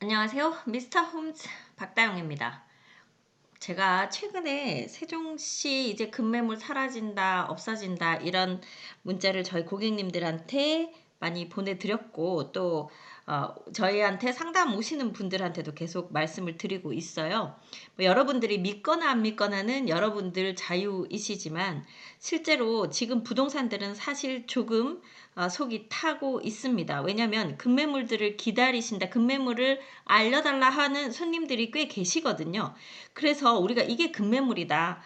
안녕하세요. 미스터 홈즈 박다영입니다. 제가 최근에 세종시 이제 급매물 사라진다, 없어진다 이런 문자를 저희 고객님들한테 많이 보내드렸고 또 저희한테 상담 오시는 분들한테도 계속 말씀을 드리고 있어요. 뭐 여러분들이 믿거나 안 믿거나는 여러분들 자유이시지만 실제로 지금 부동산들은 사실 조금 속이 타고 있습니다. 왜냐하면 급매물들을 기다리신다, 급매물을 알려달라 하는 손님들이 꽤 계시거든요. 그래서 우리가 이게 급매물이다.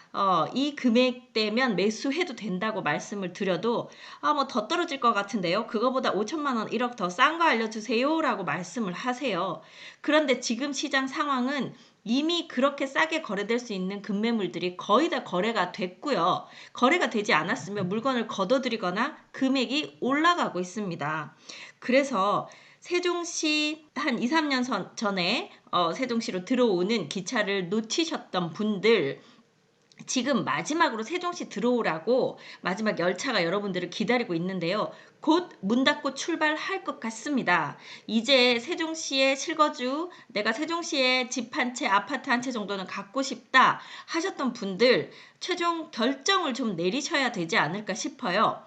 이 금액대면 매수해도 된다고 말씀을 드려도 뭐 더 떨어질 것 같은데요. 그거보다 5천만 원, 1억 더 싼 거 알려주세요라고 말씀을 하세요. 그런데 지금 시장 상황은 이미 그렇게 싸게 거래될 수 있는 급매물들이 거의 다 거래가 됐고요. 거래가 되지 않았으면 물건을 걷어들이거나 금액이 올라가고 있습니다. 그래서 세종시 한 2, 3년 전에 세종시로 들어오는 기차를 놓치셨던 분들 지금 마지막으로 세종시 들어오라고 마지막 열차가 여러분들을 기다리고 있는데요. 곧 문 닫고 출발할 것 같습니다. 이제 세종시의 실거주, 내가 세종시에 집 한 채, 아파트 한 채 정도는 갖고 싶다 하셨던 분들 최종 결정을 좀 내리셔야 되지 않을까 싶어요.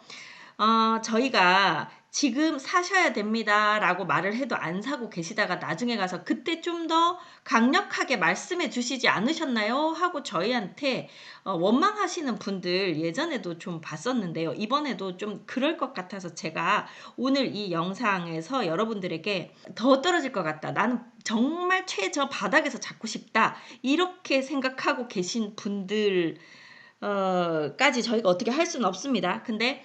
저희가 지금 사셔야 됩니다 라고 말을 해도 안 사고 계시다가 나중에 가서 그때 좀 더 강력하게 말씀해 주시지 않으셨나요? 하고 저희한테 원망하시는 분들 예전에도 좀 봤었는데요. 이번에도 좀 그럴 것 같아서 제가 오늘 이 영상에서 여러분들에게 더 떨어질 것 같다. 나는 정말 최저 바닥에서 잡고 싶다. 이렇게 생각하고 계신 분들 까지 저희가 어떻게 할 수는 없습니다. 근데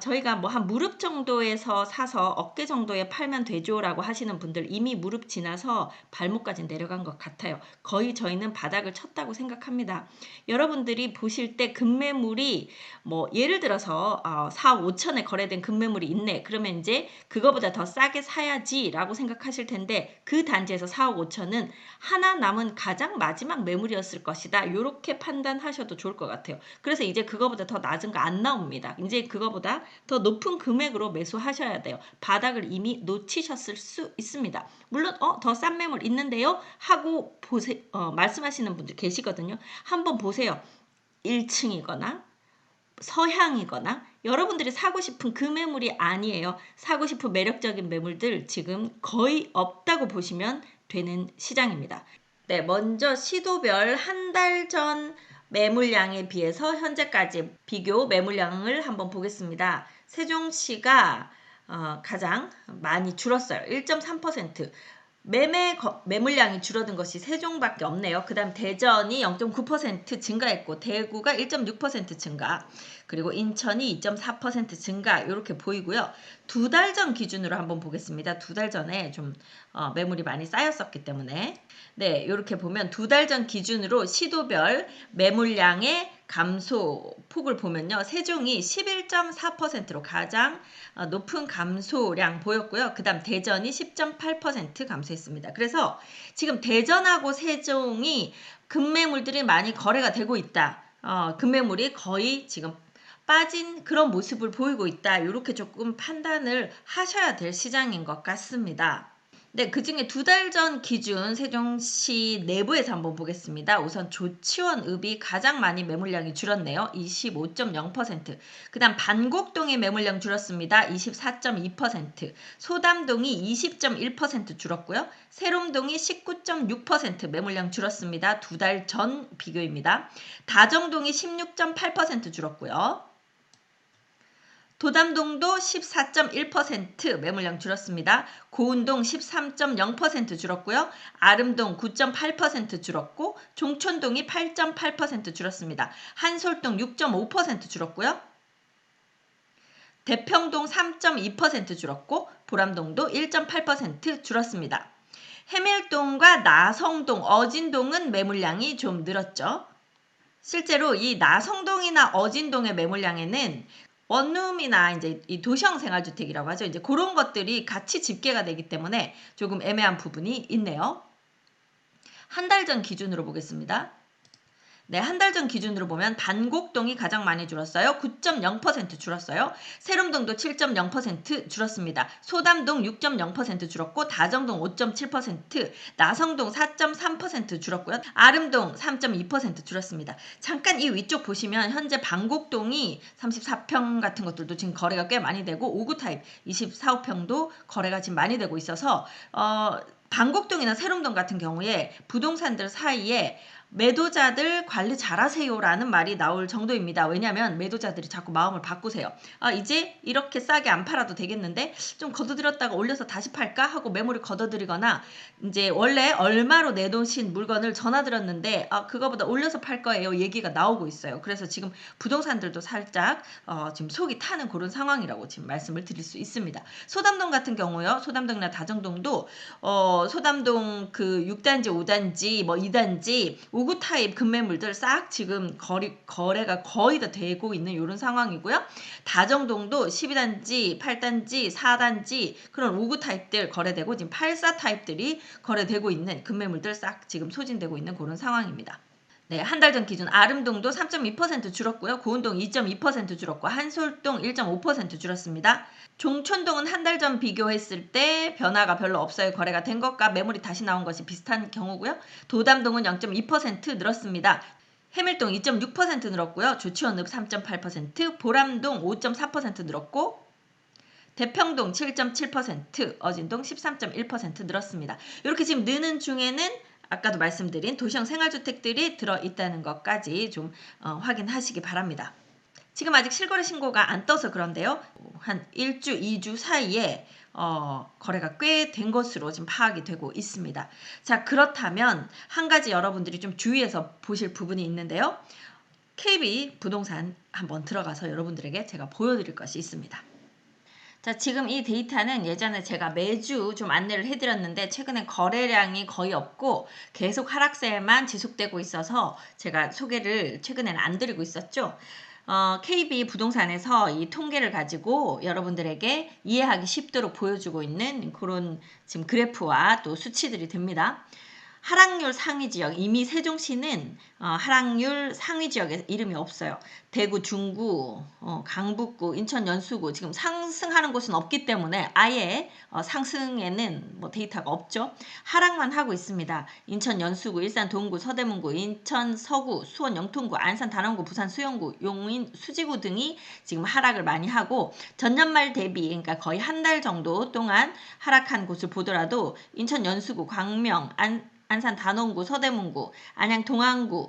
저희가 뭐 한 무릎 정도에서 사서 어깨 정도에 팔면 되죠라고 하시는 분들 이미 무릎 지나서 발목까지 내려간 것 같아요. 거의 저희는 바닥을 쳤다고 생각합니다. 여러분들이 보실 때 급매물이 뭐 예를 들어서 4, 5천에 거래된 급매물이 있네. 그러면 이제 그거보다 더 싸게 사야지라고 생각하실 텐데 그 단지에서 4억 5천은 하나 남은 가장 마지막 매물이었을 것이다. 이렇게 판단하셔도 좋을 것 같아요. 그래서 이제 그거보다 더 낮은 거 안 나옵니다. 이제 그거보다 더 높은 금액으로 매수하셔야 돼요. 바닥을 이미 놓치셨을 수 있습니다. 물론 더 싼 매물 있는데요 하고 말씀하시는 분들 계시거든요. 한번 보세요. 1층이거나 서향이거나 여러분들이 사고 싶은 그 매물이 아니에요. 사고 싶은 매력적인 매물들 지금 거의 없다고 보시면 되는 시장입니다. 네, 먼저 시도별 한 달 전 매물량에 비해서 현재까지 비교 매물량을 한번 보겠습니다. 세종시가 가장 많이 줄었어요. 1.3%. 매물량이 줄어든 것이 세종밖에 없네요. 그 다음 대전이 0.9% 증가했고 대구가 1.6% 증가, 그리고 인천이 2.4% 증가 이렇게 보이고요. 두 달 전 기준으로 한번 보겠습니다. 두 달 전에 좀 매물이 많이 쌓였었기 때문에 네, 이렇게 보면 두 달 전 기준으로 시도별 매물량의 감소 폭을 보면요. 세종이 11.4%로 가장 높은 감소량 보였고요. 그 다음 대전이 10.8% 감소했습니다. 그래서 지금 대전하고 세종이 급매물들이 많이 거래가 되고 있다. 급매물이 거의 지금 빠진 그런 모습을 보이고 있다. 이렇게 조금 판단을 하셔야 될 시장인 것 같습니다. 네, 그중에 두 달 전 기준 세종시 내부에서 한번 보겠습니다. 우선 조치원읍이 가장 많이 매물량이 줄었네요. 25.0%. 그 다음 반곡동의 매물량 줄었습니다. 24.2%. 소담동이 20.1% 줄었고요. 세롬동이 19.6% 매물량 줄었습니다. 두 달 전 비교입니다. 다정동이 16.8% 줄었고요. 도담동도 14.1% 매물량 줄었습니다. 고운동 13.0% 줄었고요. 아름동 9.8% 줄었고 종촌동이 8.8% 줄었습니다. 한솔동 6.5% 줄었고요. 대평동 3.2% 줄었고 보람동도 1.8% 줄었습니다. 해밀동과 나성동, 어진동은 매물량이 좀 늘었죠. 실제로 이 나성동이나 어진동의 매물량에는 원룸이나 이제 이 도시형 생활주택이라고 하죠. 이제 그런 것들이 같이 집계가 되기 때문에 조금 애매한 부분이 있네요. 한 달 전 기준으로 보겠습니다. 네, 한 달 전 기준으로 보면 반곡동이 가장 많이 줄었어요. 9.0% 줄었어요. 세lum동도 7.0% 줄었습니다. 소담동 6.0% 줄었고 다정동 5.7%, 나성동 4.3% 줄었고요. 아름동 3.2% 줄었습니다. 잠깐 이 위쪽 보시면 현재 반곡동이 34평 같은 것들도 지금 거래가 꽤 많이 되고 5구 타입 24, 5평도 거래가 지금 많이 되고 있어서 반곡동이나 세lum동 같은 경우에 부동산들 사이에 매도자들 관리 잘하세요라는 말이 나올 정도입니다. 왜냐하면 매도자들이 자꾸 마음을 바꾸세요. 이제 이렇게 싸게 안 팔아도 되겠는데 좀 걷어들였다가 올려서 다시 팔까 하고 매물을 걷어들이거나 이제 원래 얼마로 내놓으신 물건을 전화드렸는데 그거보다 올려서 팔 거예요 얘기가 나오고 있어요. 그래서 지금 부동산들도 살짝 지금 속이 타는 그런 상황이라고 지금 말씀을 드릴 수 있습니다. 소담동 같은 경우요. 소담동이나 다정동도 소담동 그 6단지, 5단지, 뭐 2단지, 5구 타입 급매물들 싹 지금 거래가 거의 다 되고 있는 이런 상황이고요. 다정동도 12단지, 8단지, 4단지 그런 5구 타입들 거래되고 지금 84 타입들이 거래되고 있는 급매물들 싹 지금 소진되고 있는 그런 상황입니다. 네, 한 달 전 기준 아름동도 3.2% 줄었고요. 고운동 2.2% 줄었고 한솔동 1.5% 줄었습니다. 종촌동은 한 달 전 비교했을 때 변화가 별로 없어요. 거래가 된 것과 매물이 다시 나온 것이 비슷한 경우고요. 도담동은 0.2% 늘었습니다. 해밀동 2.6% 늘었고요. 조치원읍 3.8%, 보람동 5.4% 늘었고 대평동 7.7%, 어진동 13.1% 늘었습니다. 이렇게 지금 느는 중에는 아까도 말씀드린 도시형 생활주택들이 들어있다는 것까지 좀 확인하시기 바랍니다. 지금 아직 실거래 신고가 안 떠서 그런데요. 한 1주, 2주 사이에 거래가 꽤 된 것으로 지금 파악이 되고 있습니다. 자, 그렇다면 한 가지 여러분들이 좀 주의해서 보실 부분이 있는데요. KB 부동산 한번 들어가서 여러분들에게 제가 보여드릴 것이 있습니다. 자, 지금 이 데이터는 예전에 제가 매주 좀 안내를 해드렸는데 최근에 거래량이 거의 없고 계속 하락세만 지속되고 있어서 제가 소개를 최근에는 안 드리고 있었죠. KB 부동산에서 이 통계를 가지고 여러분들에게 이해하기 쉽도록 보여주고 있는 그런 지금 그래프와 또 수치들이 됩니다. 하락률 상위 지역, 이미 세종시는 하락률 상위 지역에 이름이 없어요. 대구 중구, 강북구, 인천 연수구 지금 상승하는 곳은 없기 때문에 아예 상승에는 뭐 데이터가 없죠. 하락만 하고 있습니다. 인천 연수구, 일산 동구, 서대문구, 인천 서구, 수원 영통구, 안산 단원구, 부산 수영구, 용인 수지구 등이 지금 하락을 많이 하고 전년말 대비 그러니까 거의 한 달 정도 동안 하락한 곳을 보더라도 인천 연수구, 광명, 안산 단원구, 서대문구, 안양 동안구,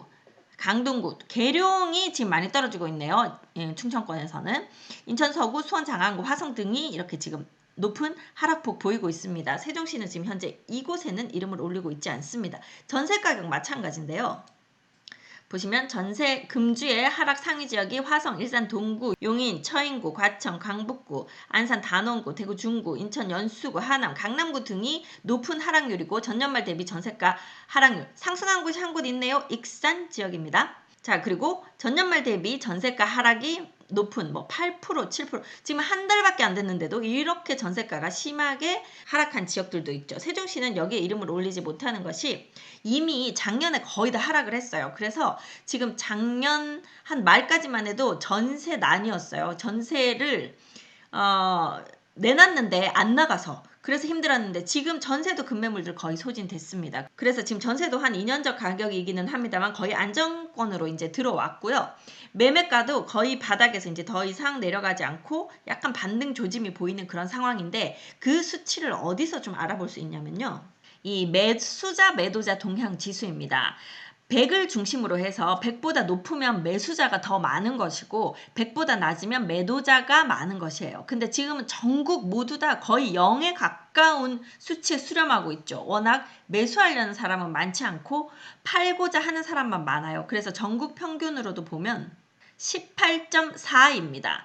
강동구, 계룡이 지금 많이 떨어지고 있네요. 충청권에서는. 인천 서구, 수원 장안구, 화성 등이 이렇게 지금 높은 하락폭 보이고 있습니다. 세종시는 지금 현재 이곳에는 이름을 올리고 있지 않습니다. 전세 가격 마찬가지인데요. 보시면 전세 금주의 하락 상위 지역이 화성, 일산 동구, 용인, 처인구, 과천, 강북구, 안산 단원구, 대구 중구, 인천 연수구, 하남, 강남구 등이 높은 하락률이고 전년말 대비 전세가 하락률 상승한 곳이 한 곳 있네요. 익산 지역입니다. 자, 그리고 전년말 대비 전세가 하락이 높은 8%, 7% 지금 한 달밖에 안 됐는데도 이렇게 전세가가 심하게 하락한 지역들도 있죠. 세종시는 여기에 이름을 올리지 못하는 것이 이미 작년에 거의 다 하락을 했어요. 그래서 지금 작년 한 말까지만 해도 전세난이었어요. 전세를 내놨는데 안 나가서 그래서 힘들었는데 지금 전세도 급매물들 거의 소진됐습니다. 그래서 지금 전세도 한 2년 전 가격이기는 합니다만 거의 안정권으로 이제 들어왔고요. 매매가도 거의 바닥에서 이제 더 이상 내려가지 않고 약간 반등 조짐이 보이는 그런 상황인데 그 수치를 어디서 좀 알아볼 수 있냐면요. 이 매수자 매도자 동향 지수입니다. 100을 중심으로 해서 100보다 높으면 매수자가 더 많은 것이고 100보다 낮으면 매도자가 많은 것이에요. 근데 지금은 전국 모두 다 거의 0에 가까운 수치에 수렴하고 있죠. 워낙 매수하려는 사람은 많지 않고 팔고자 하는 사람만 많아요. 그래서 전국 평균으로도 보면 18.4입니다.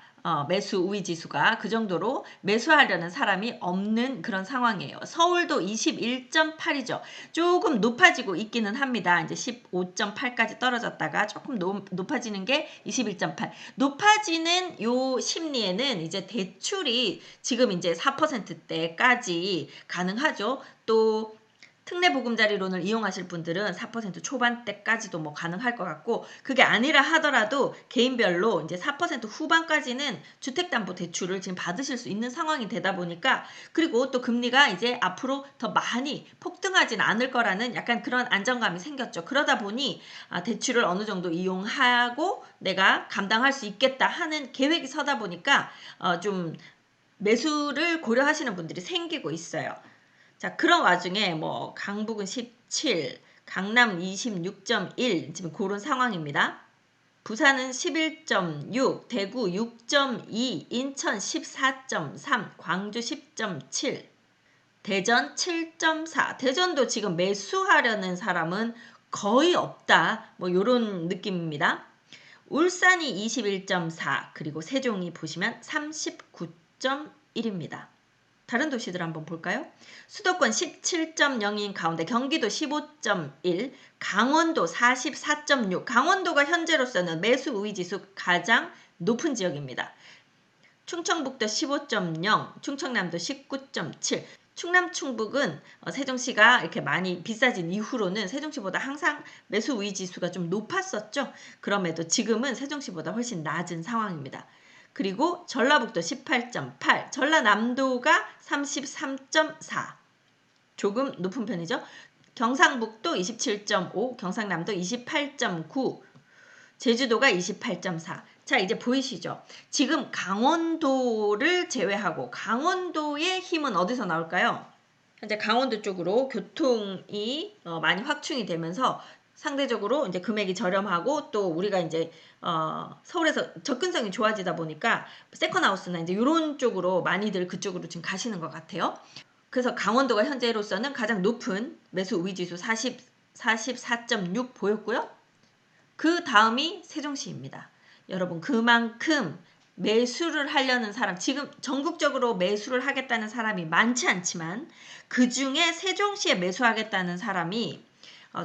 매수 우위 지수가 그 정도로 매수하려는 사람이 없는 그런 상황이에요. 서울도 21.8이죠. 조금 높아지고 있기는 합니다. 이제 15.8까지 떨어졌다가 조금 높아지는 게 21.8. 높아지는 요 심리에는 이제 대출이 지금 이제 4%대까지 가능하죠. 또 특례보금자리론을 이용하실 분들은 4% 초반대까지도 뭐 가능할 것 같고, 그게 아니라 하더라도 개인별로 이제 4% 후반까지는 주택담보대출을 지금 받으실 수 있는 상황이 되다 보니까, 그리고 또 금리가 이제 앞으로 더 많이 폭등하진 않을 거라는 약간 그런 안정감이 생겼죠. 그러다 보니 대출을 어느 정도 이용하고 내가 감당할 수 있겠다 하는 계획이 서다 보니까 좀 매수를 고려하시는 분들이 생기고 있어요. 자, 그런 와중에 뭐 강북은 17, 강남 26.1 지금 그런 상황입니다. 부산은 11.6, 대구 6.2, 인천 14.3, 광주 10.7, 대전 7.4. 대전도 지금 매수하려는 사람은 거의 없다. 뭐 요런 느낌입니다. 울산이 21.4, 그리고 세종이 보시면 39.1입니다. 다른 도시들 한번 볼까요? 수도권 17.0인 가운데 경기도 15.1, 강원도 44.6. 강원도가 현재로서는 매수 우위 지수 가장 높은 지역입니다. 충청북도 15.0, 충청남도 19.7. 충남 충북은 세종시가 이렇게 많이 비싸진 이후로는 세종시보다 항상 매수 우위 지수가 좀 높았었죠. 그럼에도 지금은 세종시보다 훨씬 낮은 상황입니다. 그리고 전라북도 18.8, 전라남도가 33.4, 조금 높은 편이죠. 경상북도 27.5, 경상남도 28.9, 제주도가 28.4. 자, 이제 보이시죠? 지금 강원도를 제외하고 강원도의 힘은 어디서 나올까요? 현재 강원도 쪽으로 교통이 많이 확충이 되면서 상대적으로 이제 금액이 저렴하고, 또 우리가 이제 서울에서 접근성이 좋아지다 보니까 세컨하우스나 이제 이런 쪽으로 많이들 그쪽으로 지금 가시는 것 같아요. 그래서 강원도가 현재로서는 가장 높은 매수 우위 지수 44.6 보였고요. 그 다음이 세종시입니다. 여러분, 그만큼 매수를 하려는 사람, 지금 전국적으로 매수를 하겠다는 사람이 많지 않지만 그 중에 세종시에 매수하겠다는 사람이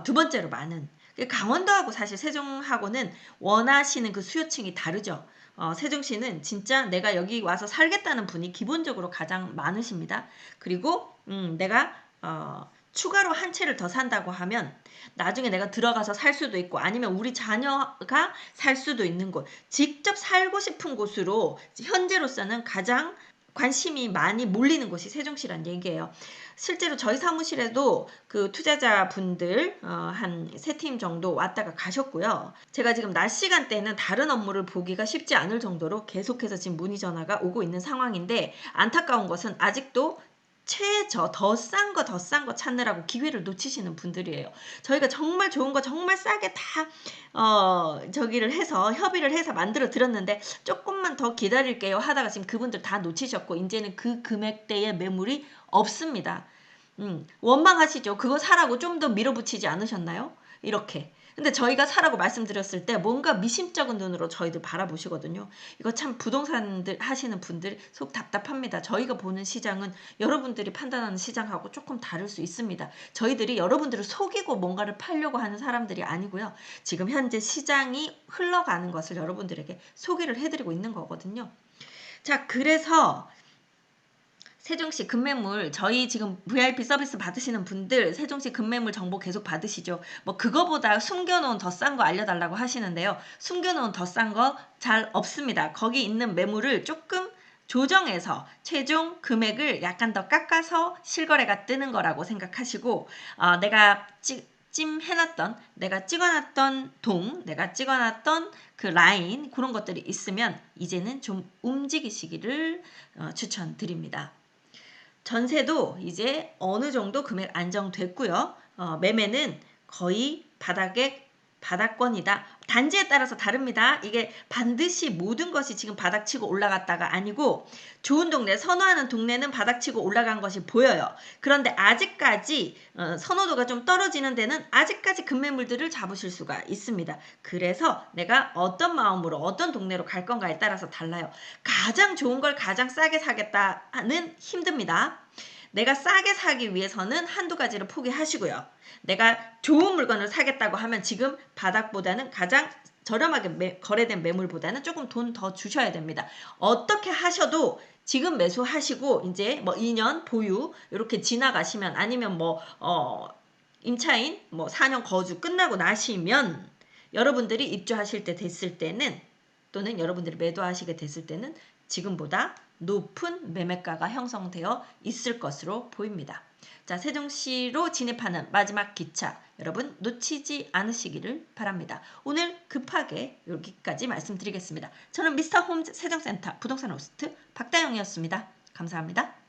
두 번째로 많은, 강원도하고 사실 세종하고는 원하시는 그 수요층이 다르죠. 세종시는 진짜 내가 여기 와서 살겠다는 분이 기본적으로 가장 많으십니다. 그리고 내가 추가로 한 채를 더 산다고 하면 나중에 내가 들어가서 살 수도 있고, 아니면 우리 자녀가 살 수도 있는 곳, 직접 살고 싶은 곳으로 현재로서는 가장 관심이 많이 몰리는 곳이 세종시란 얘기예요. 실제로 저희 사무실에도 그 투자자분들 한 3팀 정도 왔다가 가셨고요. 제가 지금 낮 시간대는 다른 업무를 보기가 쉽지 않을 정도로 계속해서 지금 문의 전화가 오고 있는 상황인데, 안타까운 것은 아직도 더 싼 거 찾느라고 기회를 놓치시는 분들이에요. 저희가 정말 좋은 거 정말 싸게 다 저기를 해서 협의를 해서 만들어 드렸는데 조금만 더 기다릴게요 하다가 지금 그분들 다 놓치셨고, 이제는 그 금액대의 매물이 없습니다. 원망하시죠? 그거 사라고 좀 더 밀어붙이지 않으셨나요? 이렇게. 근데 저희가 사라고 말씀드렸을 때 뭔가 미심쩍은 눈으로 저희들 바라보시거든요. 이거 참 부동산들 하시는 분들 속 답답합니다. 저희가 보는 시장은 여러분들이 판단하는 시장하고 조금 다를 수 있습니다. 저희들이 여러분들을 속이고 뭔가를 팔려고 하는 사람들이 아니고요. 지금 현재 시장이 흘러가는 것을 여러분들에게 소개를 해드리고 있는 거거든요. 자, 그래서 세종시 급매물, 저희 지금 VIP 서비스 받으시는 분들 세종시 급매물 정보 계속 받으시죠. 뭐 그거보다 숨겨놓은 더 싼 거 알려달라고 하시는데요. 숨겨놓은 더 싼 거 잘 없습니다. 거기 있는 매물을 조금 조정해서 최종 금액을 약간 더 깎아서 실거래가 뜨는 거라고 생각하시고, 내가 찜해놨던, 내가 찍어놨던 내가 찍어놨던 그 라인, 그런 것들이 있으면 이제는 좀 움직이시기를 추천드립니다. 전세도 이제 어느 정도 금액 안정됐고요. 매매는 거의 바닥권이다. 단지에 따라서 다릅니다. 이게 반드시 모든 것이 지금 바닥치고 올라갔다가 아니고, 좋은 동네, 선호하는 동네는 바닥치고 올라간 것이 보여요. 그런데 아직까지 선호도가 좀 떨어지는 데는 아직까지 급매물들을 잡으실 수가 있습니다. 그래서 내가 어떤 마음으로 어떤 동네로 갈 건가에 따라서 달라요. 가장 좋은 걸 가장 싸게 사겠다는 힘듭니다. 내가 싸게 사기 위해서는 한두 가지를 포기하시고요. 내가 좋은 물건을 사겠다고 하면 지금 바닥보다는 가장 저렴하게 거래된 매물보다는 조금 돈 더 주셔야 됩니다. 어떻게 하셔도 지금 매수하시고 이제 뭐 2년 보유 이렇게 지나가시면, 아니면 뭐 임차인 뭐 4년 거주 끝나고 나시면 여러분들이 입주하실 때 됐을 때는 또는 여러분들이 매도하시게 됐을 때는 지금보다 높은 매매가가 형성되어 있을 것으로 보입니다. 자, 세종시로 진입하는 마지막 기차 여러분 놓치지 않으시기를 바랍니다. 오늘 급하게 여기까지 말씀드리겠습니다. 저는 미스터 홈즈 세종센터 부동산 호스트 박다영이었습니다. 감사합니다.